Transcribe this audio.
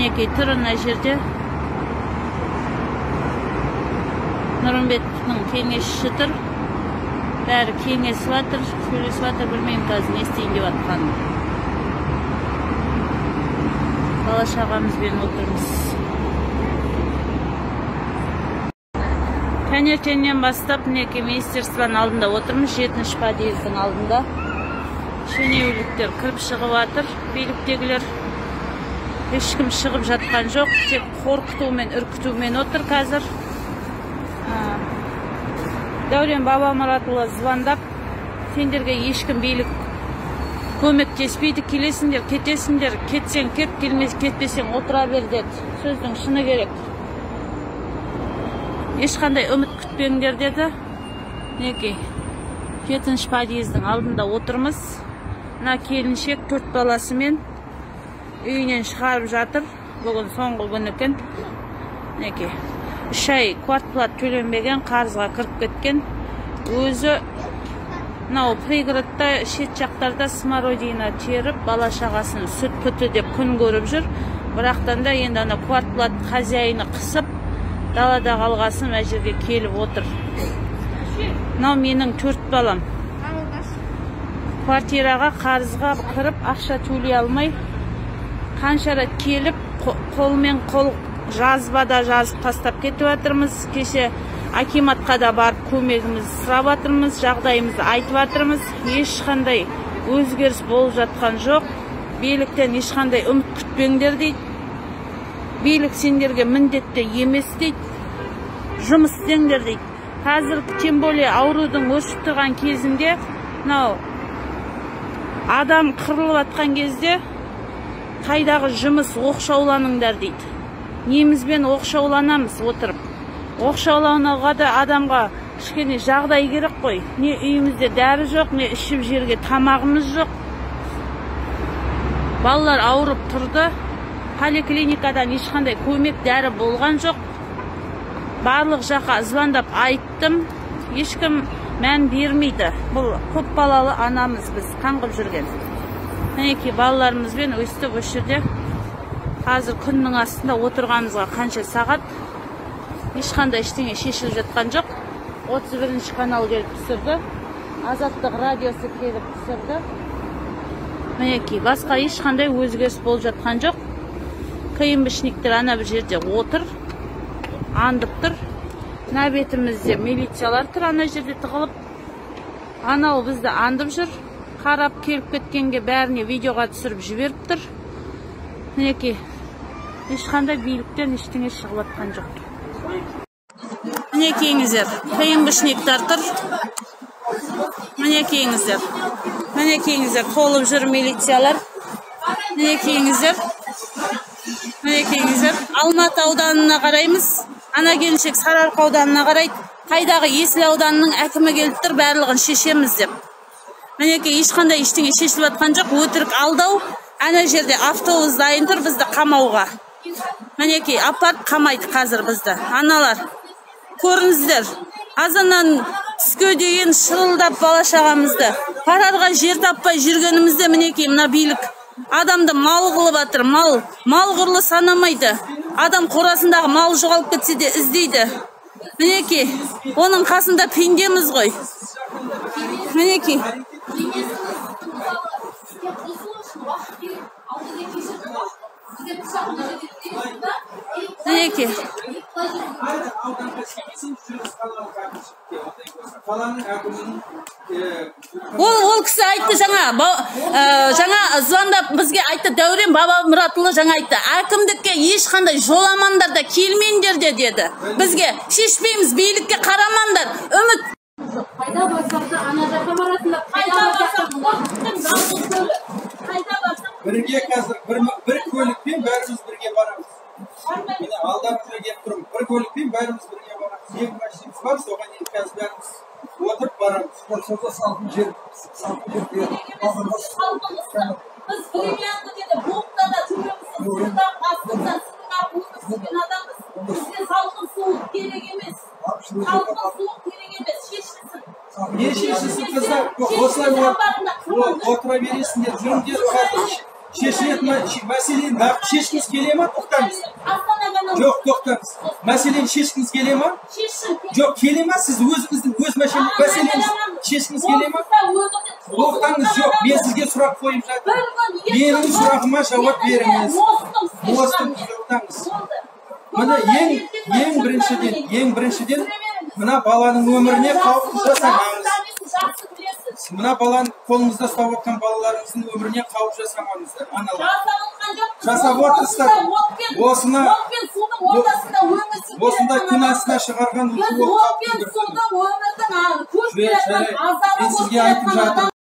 Мінекей тұр ана жерде. Нұрымбетовтың кеңесшісі тұр. Бәрі кеңесіп жатыр, сөйлесіп жатыр, білмеймін қазір не істейін деп жатқанын. Бала шағамызбен отырмыз. Таңертеңнен бастап мінекей министерствоның алдында отырмыз, 7-ші подъездің алдында. Шенеуніктер кіріп шығып жатыр, биліктегілер. Ешкім шығып жатқан жоқ, тек қорқытумен, үркітумен отыр қазір. Дәурен Бабамұратұлы звондап, сендерге ешкім билік көмектеспейді, келесіңдер, кетесіңдер, кетсең кет, кетпесең отыра бер деді. Сөздің шыны керек. Ешқандай үміт күтпеңдер деді. Мінекей 7-ші подъездің алдында отырмыз. Мына келіншек 4 баласымен үйінен шығарып жатыр. Бүгін соңғы күн екен. Мінекей 3 ай квартплат төленбеген, қарызға кіріп кеткен. Өзі мынау пригородта, шет жақтарда смородина теріп, бала шағасын сүт пұты деп күн көріп жүр. Бірақтан да енді ана квартплат хозяйны қысып, далада қалғасын мына жерге келіп отыр. Мынау менің 4 балам. Квартираға қарызға кіріп, ақша төлей алмай, қаншара келіп, қолмен қол жазбада жазып тастап кетіп жатырмыз. Кеше акиматқа да барып көмегімізді сұрап жатырмыз, жағдайымызды айтып жатырмыз. Ешқандай өзгеріс болып жатқан жоқ. Биліктен ешқандай үміт күтпеңдер дейді. Билік сендерге міндетті емес дейді. Жұмыс істеңдер дейді. Қазір тем более аурудың өршіп тұрған кезінде, адам қырылып жатқан кезде қайдағы жұмыс, оқшауланыңдар дейді. Немізбен оқшауланамыз отырып. Оқшаулануға да адамға кішкене жағдай керек қой. Не үйімізде дәрі жоқ, не ішіп жерге тамағымыз жоқ. Балалар ауырып тұрды. Поликлиникадан ешқандай көмек дәрі болған жоқ. Барлық жаққа звондап айттым. Ешкім мән бермейді. Бұл көп балалы анамыз біз қаңғып жүрген. Мінекей балаларымызбен өстіп осы жерде. Қазір күннің астында отырғанымызға қанша сағат. Ешқандай ештеңе шешіліп жатқан жоқ. 31-ші канал келіп түсірді. Азаттық радиосы келіп түсірді. Мінекей басқа ешқандай өзгеріс болып жатқан жоқ. КМБшниктер ана бір жерде отыр, андып тұр. Мына бетімізде милициялар тұр, ана жерде тығылып. Анау бізді андып жүр. Қарап келіп кеткенге бәріне видеоға түсіріп жіберіп тұр. Мінекей ешқандай биліктен ештеңе шығып жатқан жоқ. Мінекейіңіздер, КМБшниктер тұр. Мінекейіңіздер толып жүр милициялар. Мінекейіңіздер Алматы ауданына қараймыз. Ана келіншек Сарыарқа ауданына қарайды. Қайдағы Есіл ауданының әкімі келіп тұр, барлығын шешеміз деп. Мінекей ешқандай ештеңе шешіліп жатқан жоқ. Өтірік алдау. Ана жерде автобус дайын тұр бізді қамауға. Мінекей апарып қамайды қазір бізді. Аналар, көріңіздер. Азаннан түске дейін шырылдап бала шағамызды. Парарға жер таппай жүргенімізде мінекей мына билік. Адамды мал қылып жатыр, мал құрлы санамайды. Адам қорасындағы мал жоғалып кетсе де іздейді. Мінекей, оның қасында пендеміз ғой. Мінекей. Мінекей. Ол кісі айтты жаңа звондап бізге айтты, Дәурен Бабамұратұлы жаңа айтты, әкімдікке ешқандай жоламандар да келмеңдер деді. Бізге шешпейміз, билікке қарамаңдар, үміт. Қайда барсақ та ана жаққа барасыңдар, қайда барсақ бірге қазір бір көлікпен бәріміз бірге барамыз. Міне алдан келіп тұрмын, бір көлікпен бәріміз бірге барамыз. 2 машинамыз бар, соған енді қазір бәріміз отырып барамыз. Сонда салқын жер біз Кремлянды деді, бұлтта да жүрімізді судан астында суына өтіскен адамыз. Бізге салқын суық керек емес. Салқын суық керек емес, шешілсін. Не шешілсін қыздар? Осылай отыра бересіңдер, жүріңдер, шешіледі мәселені шешкіңіз келе ма? Тоқтаңыз. Жоқ, тоқтаңыз. Мәселені шешкіңіз келе ма? Жоқ, келе ма? Сіз өзіңіздің өз мәселені шешкіңіз келе ма? Тоқтаңыз, жоқ. Мен сізге сұрақ қойып жатырмын. Менің сұрағыма жауап беріңіз. Тоқтаңыз. Мына ең біріншіден мына баланың өміріне қауіп жасамаңыз. Мына баланы қолыңызда ұстап отқан балаларыңыздың өміріне қауіп жасамаңыздар. Жасап отырсыздар. Осындай күн астына шығарған бұл қауіптің бір күні. Мен сізге айтып жатырмын.